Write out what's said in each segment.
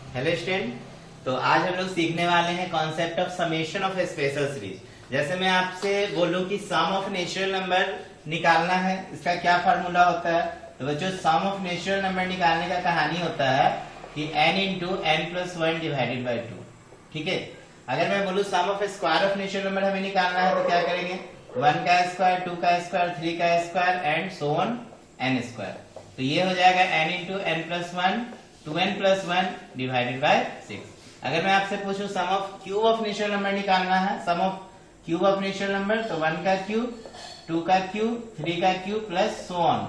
Hello student. तो आज हम लोग सीखने वाले हैं concept of summation of special series. जैसे मैं आपसे बोलूं कि सम ऑफ नेचुरल नंबर निकालना है, इसका क्या फार्मूला होता है? तो बच्चों सम ऑफ नेचुरल नंबर निकालने का कहानी होता है कि n into n plus one divided by two. ठीक है। अगर मैं बोलूं sum of square of natural number हमें निकालना है तो क्या करेंगे? 1 का स्क्वायर, 2 का स्क्वायर, 3 का square and so on n square. तो ये हो जाएगा n into n plus one 2n plus one divided by 6। अगर मैं आपसे पूछूं sum of cube of natural number निकालना है, sum of cube of natural number, तो 1 का क्यूब, 2 का क्यूब, 3 का cube plus so on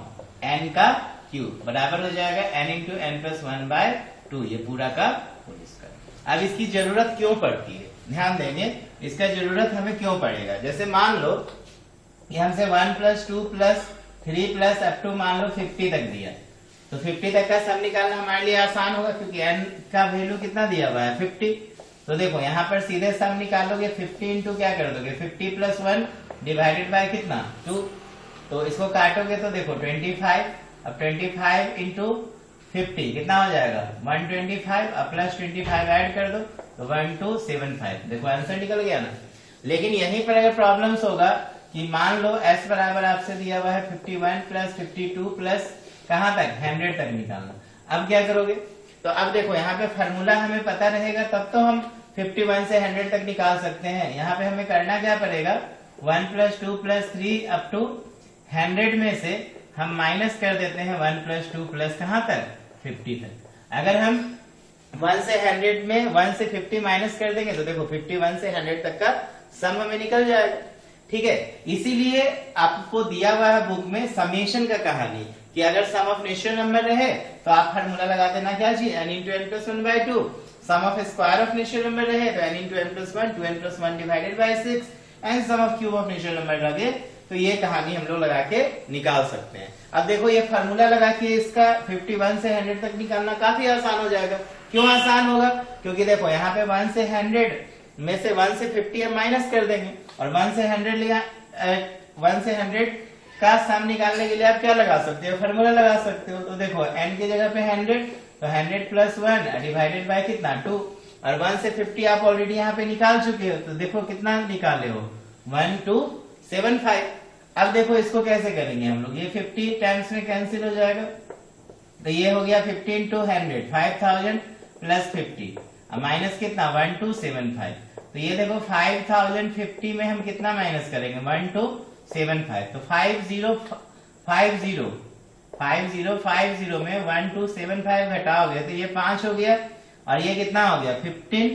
n का क्यूब बराबर हो जाएगा n into n plus one by two, ये पूरा का होल स्क्वायर। अब इसकी जरूरत क्यों पड़ती है, ध्यान देंगे इसका जरूरत हमें क्यों पड़ेगा। जैसे मान लो कि हमसे 1 plus 2 plus 3 plus up to मान लो 50 तक दिया, तो 50 तक का सम निकालना हमारे लिए आसान होगा क्योंकि n का वैल्यू कितना दिया हुआ है 50। तो देखो यहाँ पर सीधे सम निकालोगे 50 इंटू क्या कर दोगे 50 प्लस वन डिवाइडेड बाय कितना 2। तो इसको काटोगे तो देखो 25। अब 25 इंटू 50 कितना हो जाएगा 125, अब प्लस 25 ऐड कर दो तो 1275। देखो आंसर निकल गया ना। लेकिन यहीं पर अगर प्रॉब्लम्स होगा कि मान लो s बराबर आपसे दिया हुआ है 51 प्लस 52 प्लस कहां तक 100 तक निकालना। अब क्या करोगे? तो अब देखो यहाँ पे फार्मूला हमें पता रहेगा तब तो हम 51 से 100 तक निकाल सकते हैं। यहाँ पे हमें करना क्या पड़ेगा 1 प्लस 2 प्लस 3 अप टू 100 में से हम माइनस कर देते हैं 1 प्लस 2 प्लस कहां तक 50 तक। अगर हम 1 से 100 में 1 से 50 माइनस कर देंगे तो देखो 51 से 100 तक का सम हमें निकल जाएगा। ठीक है, इसीलिए आपको दिया हुआ है बुक में समेशन का कहानी कि अगर सम ऑफ नेचुरल नंबर रहे तो आप फार्मूला लगा देना क्या जी n into n plus one by two. Sum of square of natural number रहे तो n into n plus one 2n plus one divided by 6 and sum of cube of natural number लगे तो ये कहानी हम लोग लगा के निकाल सकते हैं। अब देखो ये फार्मूला लगा के इसका 51 से 100 तक निकालना काफी आसान हो जाएगा। क्यों आसान होगा? क्योंकि देखो यहाँ पे 1 से 100 में से 1 से 50 हम माइनस कर देंगे और 1 से 100 लिया 1 से 100 का सम निकालने के लिए आप क्या लगा सकते हो फार्मूला लगा सकते हो। तो देखो n की जगह पे 100 तो 100 प्लस वन डिवाइडेड बाय कितना 2 और 1 से 50 आप ऑलरेडी यहाँ पे निकाल चुके हो तो देखो कितना निकाले हो 1275। अब देखो इसको कैसे करेंगे हम लोग, ये 50 टाइम्स में कैंसिल हो जाएगा तो ये हो गया 50 इंटू 100 5000 प्लस 50 अब माइनस कितना 1275। तो ये देखो 5050 में हम कितना माइनस करेंगे 1275। तो 5050 में 1275 घटाओगे तो ये 5 हो गया और ये कितना हो गया 15।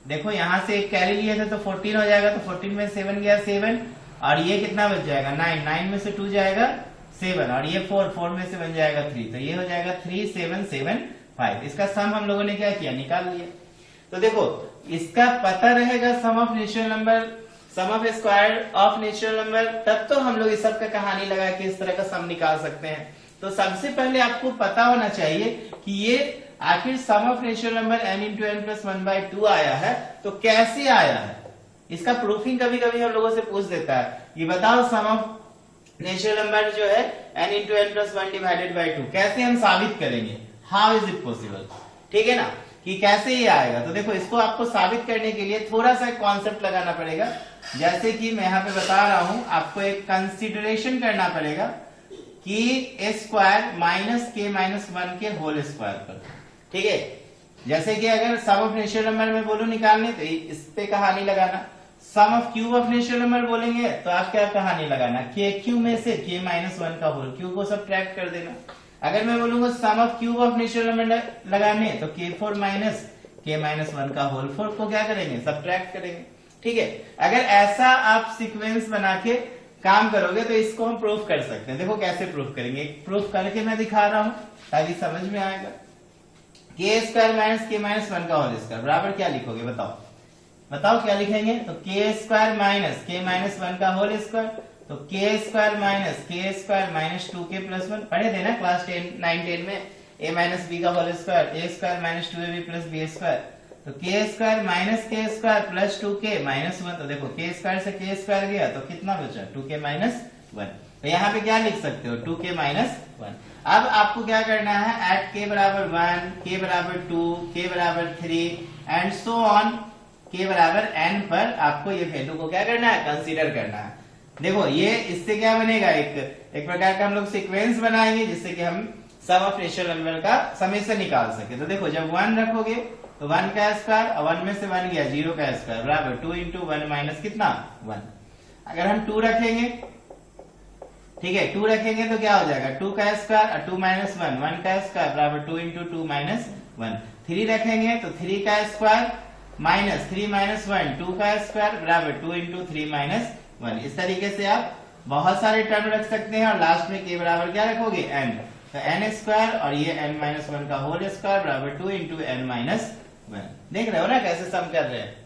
देखो यहां से एक कैरी लिए थे तो 14 हो जाएगा तो 14 में 7 गया 7 और ये कितना बच जाएगा 9 में से 2 जाएगा 7 और ये 4 में से बन जाएगा 3 तो ये हो जाएगा 3775। इसका सम हम लोगों ने क्या किया निकाल लिया। तो देखो इसका पता रहेगा sum of natural number, sum of square of natural number, तब तो हम लोग इस सब का कहानी लगा के इस तरह का सम निकाल सकते हैं। तो सबसे पहले आपको पता होना चाहिए कि ये आखिर sum of natural number n into n plus one by two आया है तो कैसे आया है। इसका प्रूफिंग कभी कभी हम लोगों से पूछ देता है, ये बताओ सम ऑफ नेचुरल नंबर जो है n into n plus one divided by two कैसे हम साबित करेंगे, हाउ इज इट पॉसिबल। ठीक है ना, कि कैसे ये आएगा। तो देखो इसको आपको साबित करने के लिए थोड़ा सा कॉन्सेप्ट लगाना पड़ेगा। जैसे कि मैं यहाँ पे बता रहा हूं, आपको एक कंसिडरेशन करना पड़ेगा कि ए स्क्वायर माइनस के माइनस वन के होल स्क्वायर पर। ठीक है, जैसे कि अगर सम ऑफ नेचुरल नंबर में बोलूं निकालने तो इस पे कहानी लगाना, sum of cube of natural number बोलेंगे तो आप क्या कहानी लगाना के क्यू में से के माइनस वन का होल क्यू को सब्ट्रैक्ट कर देना। अगर मैं बोलूंगा sum of cube of natural number लगाने तो k4 माइनस के माइनस वन का होल 4 को क्या करेंगे सब्ट्रैक्ट करेंगे। ठीक है, अगर ऐसा आप सीक्वेंस बना के काम करोगे तो इसको हम प्रूफ कर सकते हैं। देखो कैसे प्रूफ करेंगे, प्रूफ करके मैं दिखा रहा हूं ताकि समझ में आएगा। के स्क्वायर माइनस के माइनस वन का होल स्क्वायर बराबर क्या लिखोगे बताओ क्या लिखेंगे। तो के स्क्वायर माइनस के माइनस वन का होल स्क्वायर, तो k square minus 2k plus one पढ़े थे ना क्लास 9-10 में, a माइनस बी का whole square a square minus 2ab plus b square. तो k square minus k square plus 2k minus one, तो देखो के स्क्वायर से के स्क्वायर गया तो कितना बचा 2k माइनस वन। तो यहाँ पे क्या लिख सकते हो 2k माइनस वन। अब आपको क्या करना है, एट के बराबर 1, के बराबर 2, के बराबर 3 एंड सो ऑन, के बराबर n पर आपको ये वैल्यू को क्या करना है, कंसीडर करना है। देखो ये इससे क्या बनेगा, एक प्रकार का हम लोग सीक्वेंस बनाएंगे जिससे कि हम सम ऑफ नेचुरल नंबर का समेशन निकाल सके। तो देखो जब 1 रखोगे तो 1 का स्क्वायर, और 1 में से 1 गया 0 का स्क्वायर बराबर 2 इंटू 1 माइनस कितना 1। अगर हम 2 रखेंगे, ठीक है 2 रखेंगे तो क्या हो जाएगा 2 का स्क्वायर और 2 माइनस 1, 1 का स्क्वायर बराबर 2 इंटू 2 माइनस 1। 3 रखेंगे तो 3 का स्क्वायर माइनस 3 माइनस 1, 2 का स्क्वायर बराबर 2 इंटू 3 माइनस 1। इस तरीके से आप बहुत सारे टर्म रख सकते हैं और लास्ट में के बराबर क्या रखोगे n, तो n स्क्वायर और ये n माइनस 1 का होल स्क्वायर बराबर 2 इंटू n माइनस 1। देख रहे हो ना कैसे सम कर रहे हैं।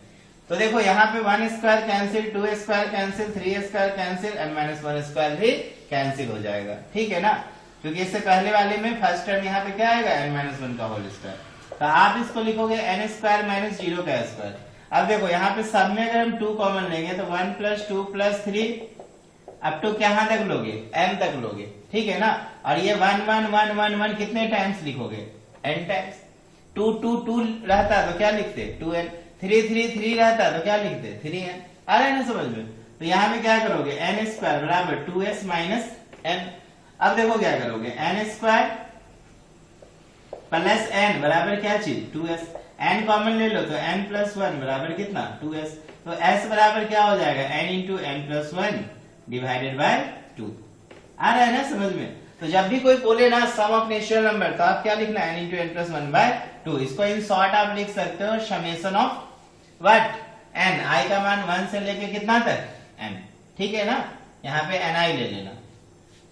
तो देखो यहाँ पे 1 square cancel, 2 square cancel, 3 square cancel, n minus 1 square भी कैंसिल हो जाएगा, ठीक है ना, क्योंकि इससे पहले वाले में फर्स्ट टर्म यहाँ पे क्या आएगा n माइनस 1 का होल स्क्वायर। तो आप इसको लिखोगे n स्क्वायर माइनस 0 का स्क्वायर। अब देखो यहाँ पे सब में अगर हम 2 कॉमन लेंगे तो 1 प्लस 2 प्लस 3 अब टू कहां तक लोगे, m तक लोगे, ठीक है ना। और ये 1 1 1 1 1 कितने टाइम्स लिखोगे, n टाइम्स। 2 2 2 रहता तो क्या लिखते 2n, 3 3 3 रहता तो क्या लिखते 3n। आ रहा है ना समझ में। तो यहाँ पे क्या करोगे n स्क्वायर बराबर 2s माइनस n। अब देखो क्या करोगे n स्क्वायर प्लस n बराबर क्या चीज 2s, n कॉमन ले लो तो n प्लस 1 बराबर कितना 2s। तो s बराबर क्या हो जाएगा n into n plus 1 divided by 2। आ रहा है ना समझ में। तो जब भी कोई बोले ना सम ऑफ नेचुरल नंबर तो आप क्या लिखना n into n plus 1 by 2। इसको इन शॉर्ट आप लिख सकते हो summation of what n, i का मान 1 से लेके कितना तक n, ठीक है ना, यहाँ पे ni ले लेना,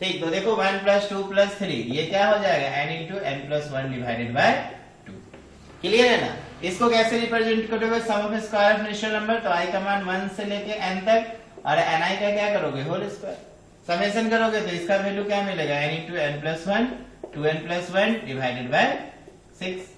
ठीक। तो देखो 1 प्लस 2 प्लस 3 ये क्या हो जाएगा n into n plus 1 divided by 2। Clear है ना। इसको कैसे रिप्रेजेंट करोगे sum of square of natural number, तो i का मान 1 से लेके n तक और ni का क्या करोगे होल स्क्वायर, समेशन करोगे तो इसका वैल्यू क्या मिलेगा n into n plus 1 2n plus 1 divided by 6।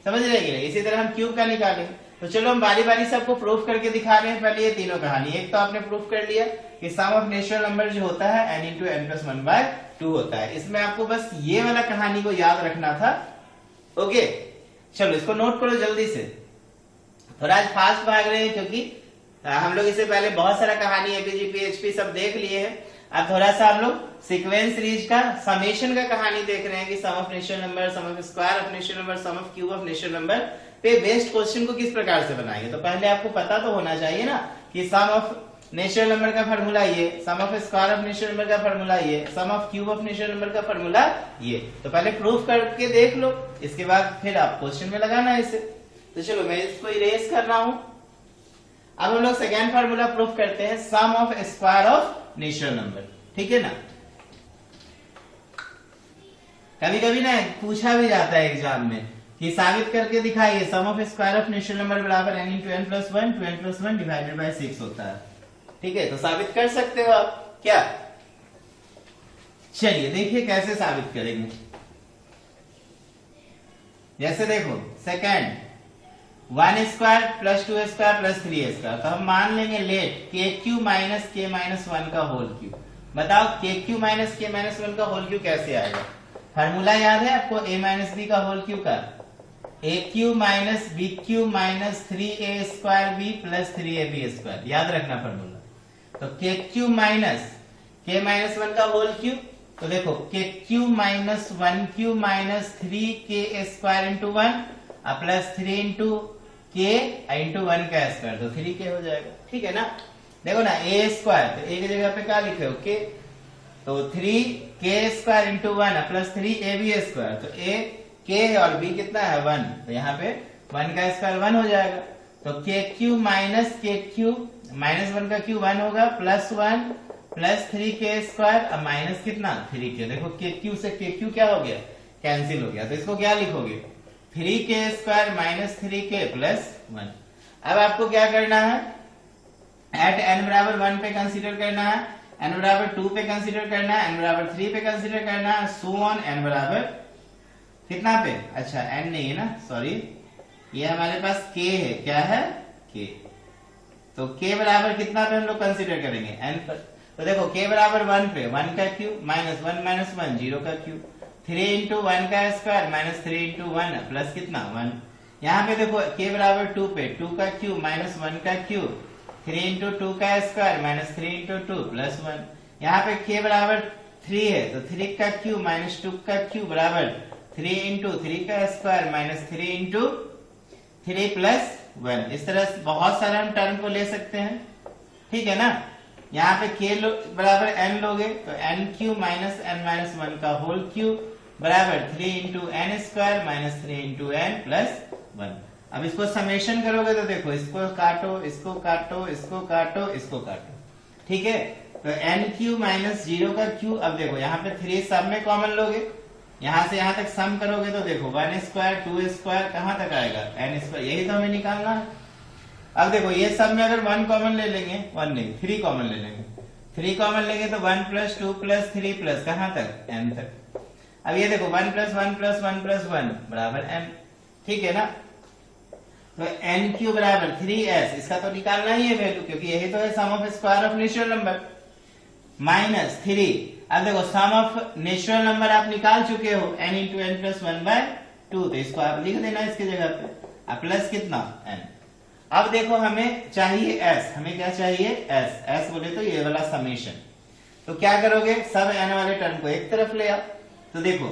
समझ रहे कि नहीं। इसी तरह हम क्यूब का निकालेंगे। तो चलो हम बारी बारी सबको प्रूफ करके दिखा रहे हैं। पहले ये तीनों कहानी, एक तो आपने प्रूफ कर लिया कि सम ऑफ नेचुरल नंबर जो होता है n into n plus 1 by 2 होता है। इसमें आपको बस ये वाला कहानी को याद रखना था, ओके। चलो इसको नोट करो जल्दी से, थोड़ा आज फास्ट भाग रहे हैं क्योंकि हम लोग इससे पहले बहुत सारा कहानी एपीजी पीएचपी सब देख लिए हैं। अब थोड़ा सा हम लोग सीक्वेंस सीरीज का समेशन का कहानी देख रहे हैं कि sum of natural number, sum of square of natural number, sum of cube of natural number पे बेस्ड क्वेश्चन को किस प्रकार से बनाएंगे। तो पहले आपको पता तो होना चाहिए ना कि सम ऑफ नेचुरल नंबर का फॉर्मूला ये, sum of square of natural number का फॉर्मूला ये, sum of cube of natural number का फॉर्मूला ये। तो पहले प्रूफ करके देख लो, इसके बाद फिर आप क्वेश्चन में लगाना है इसे। तो चलो मैं इसको इरेज कर रहा हूं। अब हम लोग सेकेंड फार्मूला प्रूफ करते हैं, sum of square of natural number, ठीक है ना। कभी कभी ना पूछा भी जाता है एग्जाम में कि साबित करके दिखाइए sum of square of natural number बराबर n into n plus 1 2n plus 1 divided by 6 होता है, ठीक है। तो साबित कर सकते हो आप क्या। चलिए देखिए कैसे साबित करेंगे। जैसे देखो second 1 square plus 2 square plus 3 square, तो हम मान लेंगे लेट के क्यू माइनस के माइनस 1 का होल क्यू। बताओ के क्यू माइनस के माइनस 1 का होल क्यू कैसे आएगा। फार्मूला याद है आपको a माइनस बी का होल क्यू का, a cube minus b cube minus 3a square b plus 3ab square, याद रखना फार्मूला। तो के क्यू माइनस के माइनस 1 का होल क्यू, तो देखो के Q minus 1 Q minus 3k square into 1 plus 3 into के इंटू 1 का स्क्वायर, तो 3k हो जाएगा, ठीक है ना। देखो ना a स्क्वायर, तो a की जगह पे क्या लिखे हो के, तो 3k square into 1 plus 3ab square, तो a k है और b कितना है 1, तो यहाँ पे 1 का स्क्वायर 1 हो जाएगा। तो के क्यू माइनस के क्यू माइनस 1 का क्यू 1 होगा प्लस 1 प्लस 3k स्क्वायर अब माइनस कितना 3k। देखो के क्यू से के क्यू क्या हो गया कैंसिल हो गया, तो इसको क्या लिखोगे 3k square minus 3k plus 1। अब आपको क्या करना है, एट n बराबर 1 पे कंसीडर करना है, n बराबर 2 पे कंसीडर करना है, n बराबर 3 पे कंसीडर करना है, सो ऑन n बराबर कितना पे, अच्छा n नहीं है ना, सॉरी ये हमारे पास k है, क्या है k। तो k बराबर कितना पे हम लोग कंसीडर करेंगे n पर। तो देखो k बराबर 1 पे 1 का क्यूब माइनस 1 माइनस 1 0 का क्यूब, 3 इंटू 1 का स्क्वायर माइनस 3 इंटू 1 प्लस कितना 1। यहाँ पे देखो k बराबर 2 पे 2 का क्यूब माइनस 1 का क्यूब 3 इंटू 2 का स्क्वायर माइनस 3 इंटू 2 प्लस 1। यहाँ पे k बराबर 3 है तो 3 का क्यूब माइनस 2 का क्यूब बराबर 3 इंटू 3 का स्क्वायर माइनस 3 इंटू 3 प्लस 1। इस तरह से बहुत सारे हम टर्म को ले सकते हैं, ठीक है ना। यहाँ पे k बराबर n लोगे तो n cube minus n minus 1 का होल क्यूब बराबर 3 into n square minus 3 into n plus 1। अब इसको समेशन करोगे तो देखो इसको काटो इसको काटो इसको काटो इसको काटो, ठीक है। तो n क्यूब माइनस 0 का क्यूब, अब देखो यहाँ पे 3 सब में कॉमन लोगे, यहाँ से यहाँ तक सम करोगे तो देखो 1 स्क्वायर 2 स्क्वायर कहाँ तक आएगा n स्क्वायर, यही तो हमें निकालना है। अब देखो ये सब में अगर 1 कॉमन ले लेंगे, 1 नहीं 3 कॉमन ले लेंगे, 3 कॉमन लेंगे तो 1 प्लस 2 प्लस 3 प्लस कहाँ तक n तक। अब ये देखो 1 प्लस 1 प्लस 1 प्लस 1 बराबर n, ठीक है ना। तो n क्यूब बराबर 3s, इसका तो निकालना ही है वैल्यू क्योंकि यही तो है sum of square of natural number minus 3। अब देखो सम ऑफ नेचुरल नंबर आप निकाल चुके हो n इंटू एन प्लस 1/2, तो इसको आप लिख देना इसके जगह पे, अब प्लस कितना n। अब देखो हमें चाहिए s, हमें क्या चाहिए s, s बोले तो ये वाला समेशन। तो क्या करोगे सब n वाले टर्म को एक तरफ ले आओ, तो देखो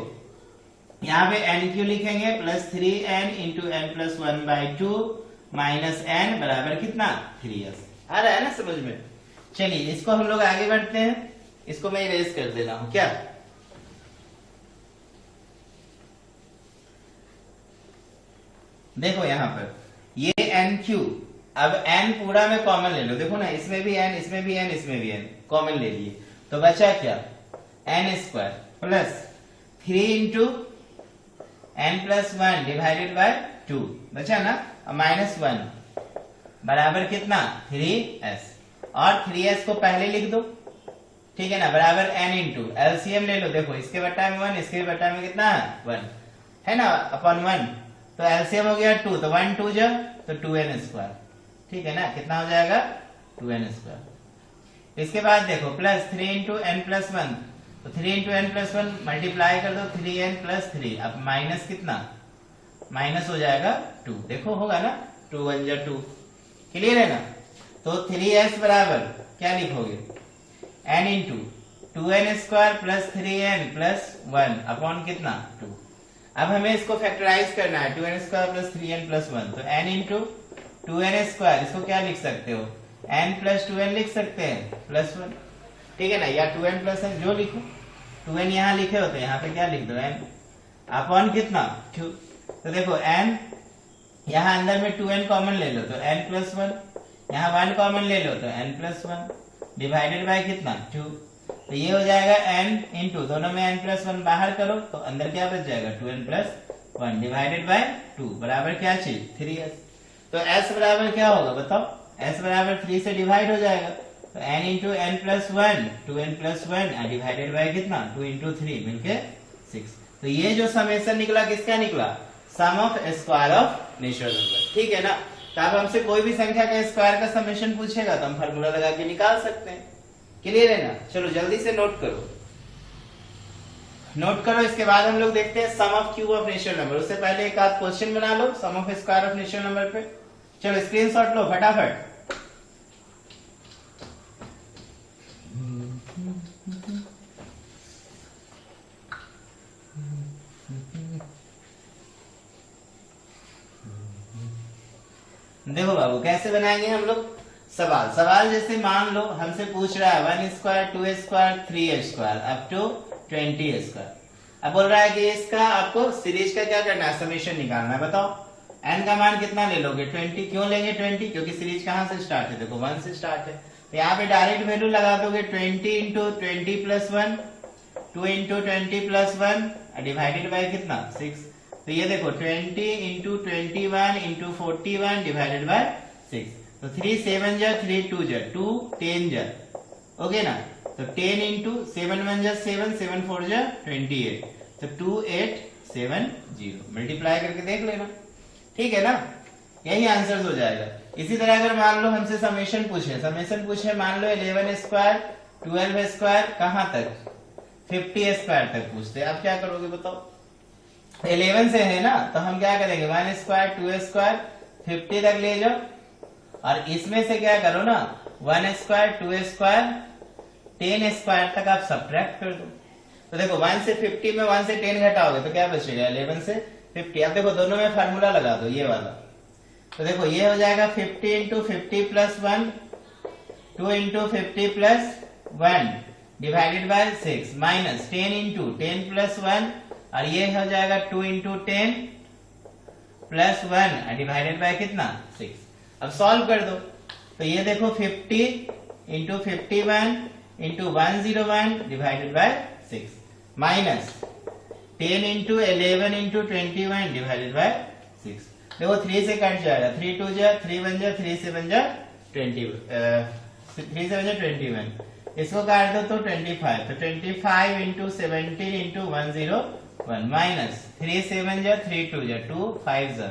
यहाँ पे n क्यू लिखेंगे plus 3n into n plus 1/2 minus n बराबर कितना 3s। आ रहा है ना समझ में। चलिए इसको हम लोग आगे बढ़ते हैं, इसको मैं इरेज कर दे रहा हूं क्या। देखो यहाँ पर ये n क्यू, अब n पूरा में कॉमन ले लो, देखो ना इसमें भी n इसमें भी n इसमें भी n कॉमन ले लिए, तो बचा क्या n square plus 3 into n plus 1 divided by 2 बचा ना, माइनस 1 बराबर कितना 3s, और 3s को पहले लिख दो, ठीक है ना, बराबर n इंटू एलसीएम ले लो, देखो इसके बटा में 1 इसके बटा में कितना 1 है ना अपॉन 1, तो एलसीएम हो गया 2, तो 1 2 जा तो 2n स्क्वायर, ठीक है ना, कितना हो जाएगा 2n स्क्वायर। इसके बाद देखो प्लस 3 इंटू एन प्लस 1, तो 3 इंटू एन प्लस 1 मल्टीप्लाई कर दो 3n प्लस 3, अब माइनस कितना माइनस हो जाएगा 2, देखो होगा ना 2 1 जा 2, क्लियर है ना। तो 3s बराबर क्या लिखोगे n into 2n square plus 3n plus 1 upon कितना 2। अब हमें इसको फैक्टराइज करना है 2n square plus 3n plus 1, तो n इंटू 2n स्क्वायर इसको क्या लिख सकते हो n प्लस 2n लिख सकते हैं प्लस 1, ठीक है ना, या 2n प्लस n जो लिखो, 2n यहाँ लिखे होते हैं यहाँ पे क्या लिख दो n अपॉन कितना 2। तो देखो n यहाँ अंदर में 2n कॉमन ले लो तो n प्लस 1, यहाँ 1 कॉमन ले लो तो n प्लस 1 डिवाइडेड बाय कितना 2, तो ये हो जाएगा n इंटू दोनों में n प्लस 1 बाहर करो तो अंदर क्या बच जाएगा 2n प्लस 1 डिवाइडेड बाय 2 बराबर क्या चीज 3s। तो s बराबर क्या होगा बताओ, s बराबर 3 से डिवाइड हो जाएगा, तो n into n plus 1 2n plus 1 divided by कितना 2 इंटू 3 मिलके 6। तो ये जो समेशन निकला किसका निकला sum of square of natural number, ठीक है ना। तो अब हमसे कोई भी संख्या का स्क्वायर का समेशन पूछेगा तो हम फार्मूला लगा के निकाल सकते हैं, क्लियर है ना। चलो जल्दी से नोट करो, नोट करो। इसके बाद हम लोग देखते हैं sum of cube of natural number. उससे पहले एक आध क्वेश्चन बना लो sum of square of natural number पे। चलो स्क्रीनशॉट लो फटाफट। देखो बाबू कैसे बनाएंगे हम लोग सवाल। सवाल जैसे मान लो हमसे पूछ रहा है 1 square 2 square 3 square up to 20 square. अब बोल रहा है कि इसका आपको सीरीज का क्या करना है समेशन निकालना है। बताओ n का मान कितना ले लोगे 20। क्यों लेंगे 20? क्योंकि सीरीज कहां से स्टार्ट है, देखो 1 से स्टार्ट है। तो यहाँ पे डायरेक्ट वैल्यू लगा दोगे 20 into 20 plus 1 2 into 20 plus 1 divided by कितना 6। तो ये देखो 20 इंटू 21 इंटू 41 डिवाइडेड बाय 6। तो 3 7 जा 3 2 जा 2 10 जा, ओके ना। तो 10 इंटू 7 1 जा 7 7 4 जा 28। तो 2870 मल्टीप्लाई करके देख लेना, ठीक है ना। यही आंसर हो जाएगा। इसी तरह अगर मान लो हमसे समेशन पूछे मान लो 11 स्क्वायर 12 स्क्वायर कहां तक 50 स्क्वायर तक पूछते हैं। अब क्या करोगे बताओ? 11 से है ना, तो हम क्या करेंगे 1 स्क्वायर 2 स्क्वायर 50 तक ले जाओ, और इसमें से क्या करो ना 1 स्क्वायर 2 स्क्वायर 10 स्क्वायर तक आप सब्ट्रैक्ट कर दो। तो देखो 1 से 50 में 1 से 10 घटाओगे तो क्या बचेगा 11 से 50। अब देखो दोनों में फार्मूला लगा दो ये वाला, तो देखो ये हो जाएगा 50 into 50 plus 1 2 into 50 plus 1 divided by 6 minus 10 into 10 plus 1, और ये हो जाएगा 2 इंटू 10 प्लस 1 डिवाइडेड बाय कितना 6। अब सॉल्व कर दो, तो ये देखो 50 into 51 into 101 divided by 6 minus 10 into 11 into 21 divided by 6। देखो 3 से कट जाएगा, 3 2 जा 3 1 जा 3 से 1 जा 20 3 से 1 जा 21, इसको काट दो तो 25, तो 25 इंटू 17 इंटू 101 माइनस 3 7 जा 3 2 जा 2 5 जा,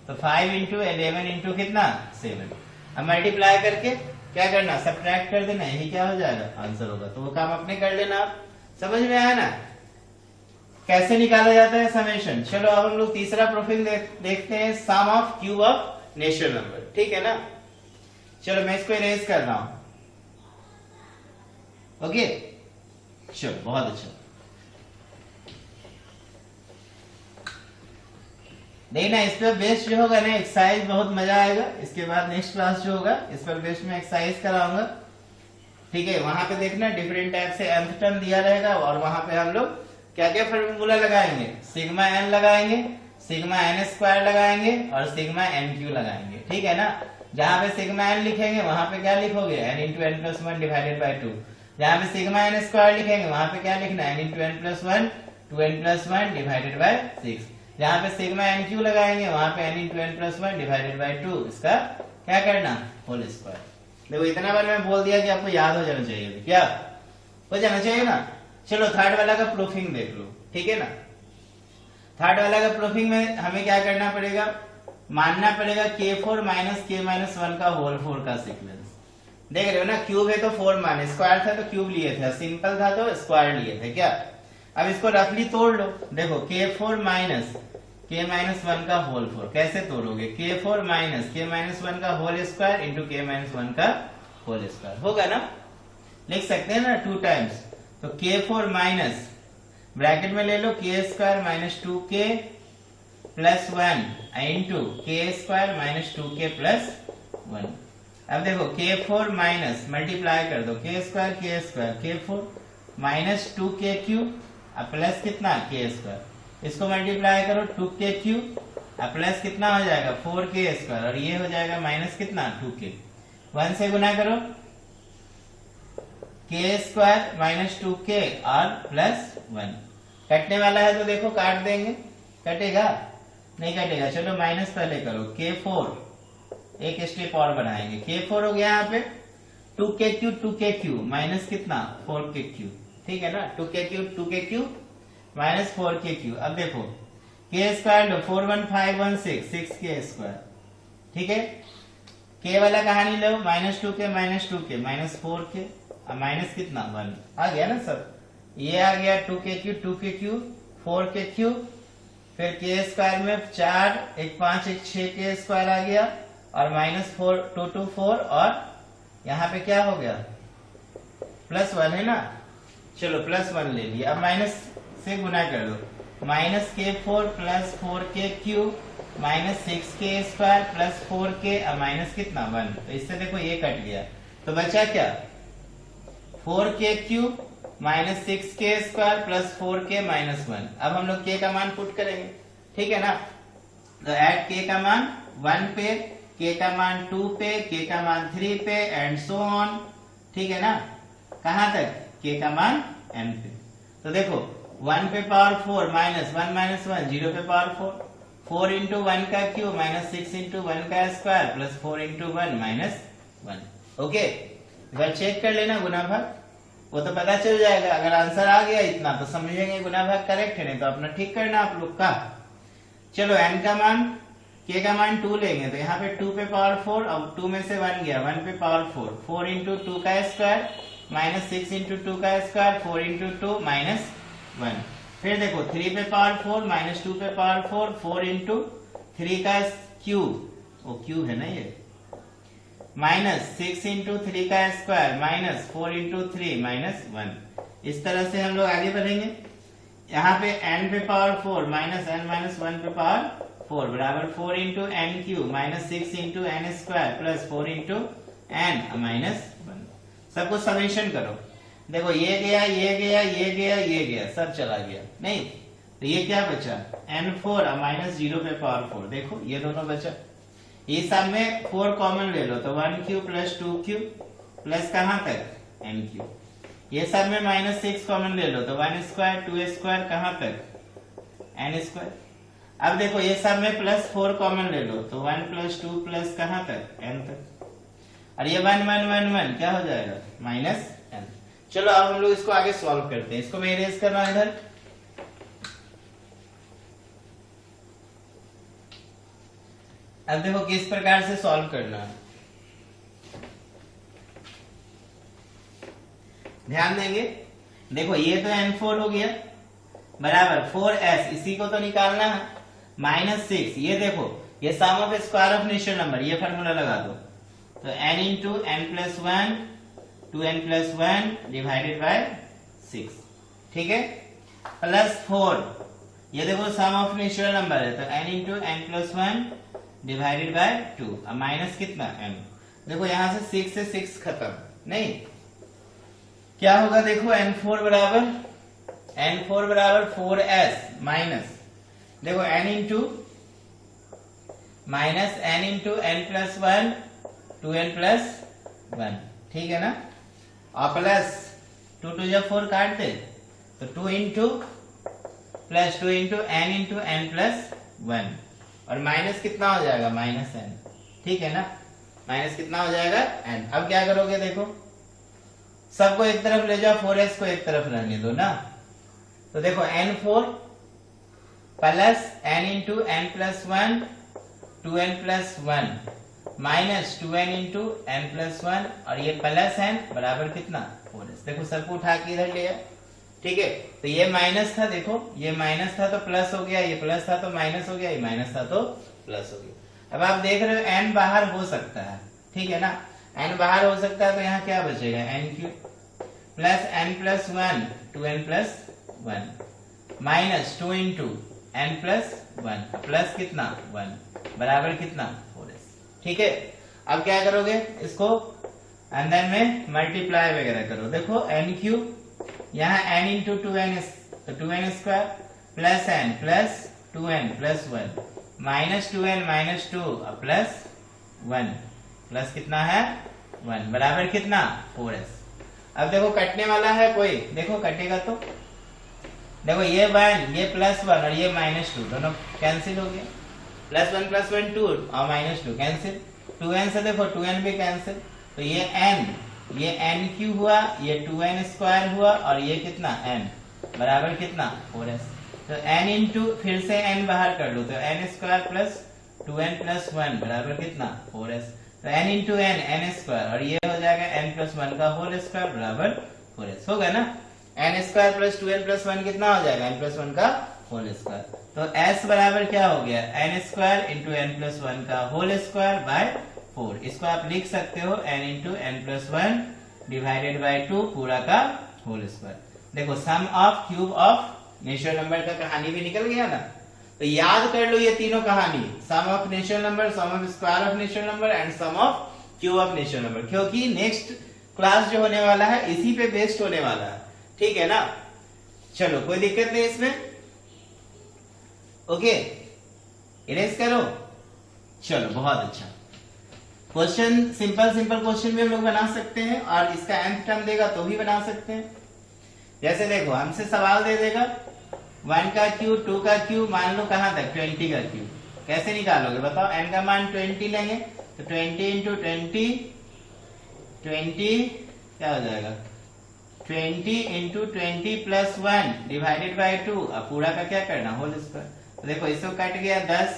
तो 5 इंटू 11 इंटू कितना 7। अब मल्टीप्लाई करके क्या करना सब्ट्रैक्ट कर देना, यही क्या हो जाएगा आंसर होगा। तो वो काम अपने कर लेना। आप समझ में आया ना कैसे निकाला जाता है समेशन। चलो अब हम लोग तीसरा प्रूफिंग देखते हैं, sum of cube of natural number. ठीक है ना, चलो मैं इसको इरेज कर रहा हूं। ओके चलो बहुत अच्छा। देखना इस पर बेस्ड जो होगा ना एक्सरसाइज बहुत मजा आएगा। इसके बाद नेक्स्ट क्लास जो होगा इस पर बेस्ड में एक्सरसाइज कराऊंगा। ठीक है, वहां पे देखना डिफरेंट टाइप से nth टर्म दिया रहेगा, और वहां पे हम लोग क्या क्या फॉर्मूला लगाएंगे, सिग्मा n लगाएंगे, सिग्मा n स्क्वायर लगाएंगे और सिग्मा nq लगाएंगे। ठीक है ना, जहां पे सिग्मा n लिखेंगे वहां पे क्या लिखोगे n into n plus 1 divided by 2। जहां पे सिग्मा n स्क्वायर लिखेंगे वहां पे क्या लिखना n into n plus 1 2n plus 1 divided by 6। जहां पे सिग्मा nq लगाएंगे वहां पे n into n plus 1 divided by 2, इसका क्या करना होल स्क्वायर। देखो इतना बार मैं बोल दिया कि आपको याद हो जाना चाहिए, क्या हो जाना चाहिए ना। चलो थर्ड वाला का प्रूफिंग देख लो। ठीक है ना, थर्ड वाला का प्रूफिंग में हमें क्या करना पड़ेगा, मानना पड़ेगा k4 माइनस k माइनस 1 का होल 4 का सीक्वेंस। देख रहे हो ना, क्यूब है तो 4 माने, स्क्वायर था तो क्यूब लिए थे, सिंपल था तो स्क्वायर लिए थे। क्या अब इसको रफली तोड़ लो। देखो k4 माइनस k माइनस 1 का होल 4 कैसे तोड़ोगे, k4 माइनस k माइनस 1 का whole square into k minus 1 का होल स्क्वायर होगा ना, लिख सकते हैं ना 2 टाइम्स। तो k4 माइनस ब्रैकेट में ले लो k square minus 2k plus 1 into k square minus 2k plus 1। अब देखो k4 माइनस मल्टीप्लाई कर दो k square k4 minus 2k cube plus कितना k स्क्वायर, इसको मल्टीप्लाई करो 2k क्यूब प्लस कितना हो जाएगा 4k स्क्वायर, और ये हो जाएगा माइनस कितना 2k। 1 से गुना करो k स्क्वायर माइनस 2k और प्लस 1। कटने वाला है तो देखो काट देंगे, कटेगा नहीं कटेगा। चलो माइनस पहले करो, k4 एक स्टेप और बढ़ाएंगे, k4 हो गया यहाँ पे 2k क्यूब माइनस कितना 4k क्यूब। ठीक है ना, 2k cube minus 4k cube. अब देखो k स्क्वायर लो 41516 6k स्क्वायर। ठीक है, k वाला कहानी लो minus 2k minus 4k minus कितना 1 आ गया ना सब। ये आ गया 2k क्यूब 4k क्यूब, फिर k स्क्वायर में 4 1 5 1 6k स्क्वायर आ गया, और माइनस 4 2 2 4, और यहाँ पे क्या हो गया प्लस 1 है ना। चलो प्लस 1 ले लिया। अब माइनस से गुना कर दो, minus k4 plus 4k cube minus 6k square plus 4k minus कितना 1। तो इससे देखो ये कट गया, तो बचा क्या 4k cube minus 6k square plus 4k minus 1। अब हम लोग k का मान पुट करेंगे। ठीक है ना, तो ऐड k का मान 1 पे, k का मान 2 पे, k का मान 3 पे एंड सो ऑन। ठीक है ना, कहां तक k का मान n पे। तो देखो 1 पे पावर 4 माइनस 1 माइनस 1 0 पे पावर 4 इंटू 1 का क्यूब माइनस 6 इंटू 1 का square plus 4 into 1 minus 1। Okay, एक बार चेक कर लेना गुना भाग, वो तो पता चल जाएगा। अगर आंसर आ गया इतना तो समझेंगे गुना भाग करेक्ट है, नहीं तो अपना ठीक करना आप लोग का। चलो n का मान k का मान 2 लेंगे, तो यहाँ पे 2 पे पावर 4, अब 2 में से 1 गया 1 पे पावर 4 इंटू 2 का स्क्वायर माइनस 6 इंटू 2 का स्क्वायर, 4 इंटू 2 माइनस 1। फिर देखो 3 पे पावर 4 माइनस 2 पे पावर 4, 4 इंटू 3 का क्यूब, वो क्यूब है ना ये, माइनस 6 इंटू 3 का स्क्वायर माइनस 4 इंटू 3 माइनस 1। इस तरह से हम लोग आगे बढ़ेंगे। यहाँ पे n पे पावर 4 माइनस n माइनस 1 पे पावर 4 बराबर 4 into n cube minus 6 into n square plus 4 into n minus 1। सब कुछ समेशन करो। देखो ये गया, ये गया, ये गया, ये गया, सब चला गया नहीं, तो ये क्या बचा, n4 माइनस 0 पे पावर 4। देखो ये दोनों बचा, ये सब में 4 कॉमन ले लो तो 1 क्यूब प्लस 2 क्यूब प्लस कहां तक n क्यूब। ये सब में माइनस 6 कॉमन ले लो तो 1 स्क्वायर 2 स्क्वायर कहां तक n स्क्वायर। अब देखो ये सब में प्लस 4 कॉमन ले लो तो 1 प्लस 2 प्लस कहां तक n तक, और ये 1 1 1 1 क्या हो जाएगा माइनस n। चलो अब हम लोग इसको आगे सॉल्व करते हैं। इसको मैं इरेज कर रहा हूं इधर। अब देखो किस प्रकार से सॉल्व करना है, ध्यान देंगे। देखो ये तो n4 हो गया बराबर 4s, इसी को तो निकालना है, माइनस 6। ये देखो ये sum of square of natural number, ये फार्मूला लगा दो तो n into n plus 1 2n plus 1 divided by 6, ठीक है, प्लस 4। ये देखो सम ऑफ नेचुरल नंबर है तो n into n plus 1 divided by 2, अब माइनस कितना n। देखो यहां से 6 से 6 खत्म नहीं, क्या होगा देखो n4 बराबर 4s माइनस, देखो n into minus n into n plus 1 2n plus 1, ठीक है ना, और प्लस 2 2 जब 4 काट दे तो 2 into plus 2 into n into n plus 1, और माइनस कितना हो जाएगा माइनस n, ठीक है ना, माइनस कितना हो जाएगा n। अब क्या करोगे देखो सबको एक तरफ ले जाओ, 4s को एक तरफ रहने दो ना, तो देखो n4 plus n into n plus 1 2n plus 1 minus 2n into n plus 1, और ये प्लस n बराबर कितना 4s। देखो सबको उठा के इधर ले, ठीक है, तो ये माइनस था, देखो ये माइनस था तो प्लस हो गया, ये प्लस था तो माइनस हो गया, ये माइनस था तो प्लस हो गया। अब आप देख रहे हो n बाहर हो सकता है, ठीक है ना, n बाहर हो सकता है तो यहाँ क्या बचेगा n cube plus n plus 1 2n plus 1 minus 2 into n plus 1 plus कितना 1 बराबर कितना 4s, ठीक है। अब क्या करोगे इसको अंदर में मल्टीप्लाई वगैरह करो। देखो n क्यूब यहाँ n इंटू 2n तो 2n square plus n plus 2n plus 1 minus 2n minus 2 plus 1 plus कितना है 1 बराबर कितना 4s। अब देखो कटने वाला है कोई, देखो कटेगा तो देखो ये 1 ये प्लस 1 और ये माइनस 2 दोनों कैंसिल हो गया, प्लस 1 2 और माइनस 2 कैंसिल, 2n से देखो 2n भी कैंसिल, तो ये n क्यूब हुआ, ये 2n स्क्वायर हुआ, और ये कितना n बराबर कितना 4s। तो n इंटू फिर से n बाहर कर लो तो n square plus 2n plus 1 बराबर कितना 4s, तो n इंटू n स्क्वायर, और ये हो जाएगा n प्लस 1 का होल स्क्वायर बराबर 4s, होगा ना, n square plus 2n plus 1 कितना हो जाएगा n प्लस 1 का होल स्क्वायर, तो s बराबर क्या हो गया n square into n plus 1 का होल स्क्वायर बाय 4। इसको आप लिख सकते हो n into n plus 1 divided by 2 पूरा का होल स्क्वायर। देखो sum of cube of natural number का कहानी भी निकल गया ना, तो याद कर लो ये तीनों कहानी, sum of natural number, sum of square of natural number and sum of cube of natural number, क्योंकि नेक्स्ट क्लास जो होने वाला है इसी पे बेस्ड होने वाला है, ठीक है ना। चलो कोई दिक्कत नहीं इसमें, ओके इरेज करो। चलो बहुत अच्छा, क्वेश्चन सिंपल क्वेश्चन भी हम लोग बना सकते हैं, और इसका nth टर्म देगा तो भी बना सकते हैं। जैसे देखो हमसे सवाल दे देगा 1 का क्यूब 2 का क्यूब मान लो कहां तक 20 का क्यूब, कैसे निकालोगे बताओ, n का मान 20 लेंगे तो 20 इंटू 20 क्या हो जाएगा 20 इंटू 20 प्लस 1 डिवाइडेड बाई 2, अब पूरा का क्या करना होल स्क्वायर। तो देखो इसको कट गया 10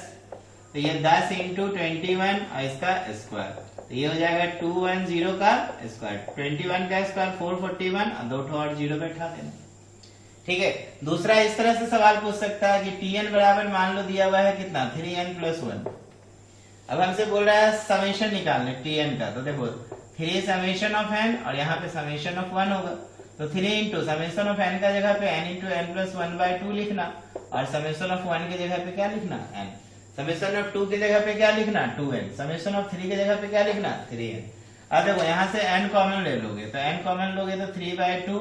तो ये 10 इंटू 21 और इसका स्क्वायर, तो ये हो जाएगा 210 का स्क्वायर, 21 का स्क्वायर 441 और 2 और 0 बैठा देना। ठीक है, दूसरा इस तरह से सवाल पूछ सकता है कि tn बराबर मान लो दिया हुआ है कितना 3n+1। अब हमसे बोल रहा है समेशन निकालने tn का, तो देखो 3 समेशन ऑफ n और यहाँ पे समेशन ऑफ 1 होगा, तो 3 इंटू समेशन ऑफ n का जगह पे n इंटू n+1/2 लिखना, और समेशन ऑफ 1 की जगह पे क्या लिखना n, समेशन ऑफ 2 की जगह पे क्या लिखना 2n, समेशन ऑफ 3 की जगह पे क्या लिखना 3n। अब देखो यहाँ से n कॉमन ले लोगे, तो n कॉमन लोगे तो 3/2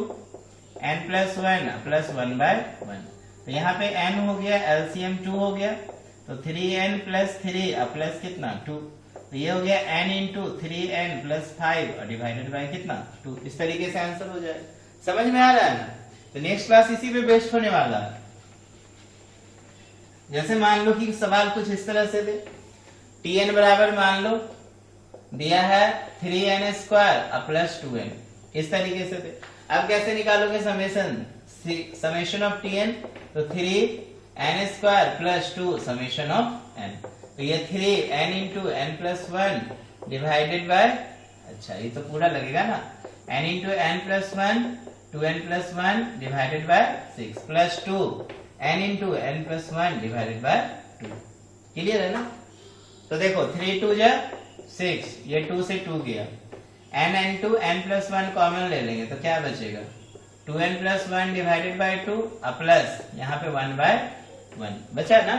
n+1 प्लस 1/1, तो यहाँ पे n हो गया, एलसीएम 2 हो गया, तो 3n प्लस 3 प्लस कितना 2, तो ये हो गया n इंटू 3n प्लस 5 और डिवाइडेड बाय कितना 2। इस तरीके से आंसर हो जाए। समझ में आ रहा है ना? तो नेक्स्ट क्लास इसी पे बेस्ड होने वाला है। जैसे मान लो कि सवाल कुछ इस तरह से दे, tn बराबर मान लो दिया है 3n² प्लस 2n, इस तरीके से दे। अब कैसे निकालोगे समेशन, समेशन ऑफ tn, तो 3n² plus 2 summation of n, तो ये 3n into n+1 divided by, अच्छा ये तो पूरा लगेगा ना, n into n+1 2n+1 divided by 6 plus 2 n into n+1 divided by 2। Clear है ना? तो देखो 3 2 जा 6, ये 2 से 2 गया, n इंटू n+1 कॉमन ले लेंगे तो क्या बचेगा 2n+1 डिवाइडेड बाय 2 प्लस यहाँ पे 1/1 बचा ना,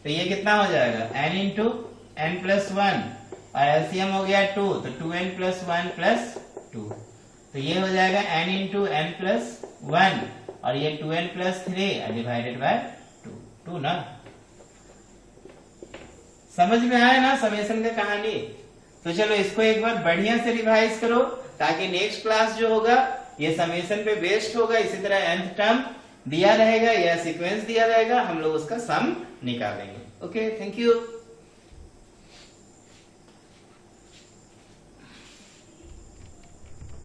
तो ये कितना हो जाएगा n इंटू n+1 और एलसीएम हो गया 2, तो 2n+1 प्लस 2, तो ये हो जाएगा n इंटू n+1 और ये 2n+3 डिवाइडेड बाय 2 ना। समझ में आया ना समेशन का कहानी? तो चलो इसको एक बार बढ़िया से रिवाइज करो, ताकि नेक्स्ट क्लास जो होगा ये समेशन पे बेस्ड होगा। इसी तरह nth टर्म दिया रहेगा या सीक्वेंस दिया रहेगा, हम लोग उसका सम निकालेंगे। Okay, thank you.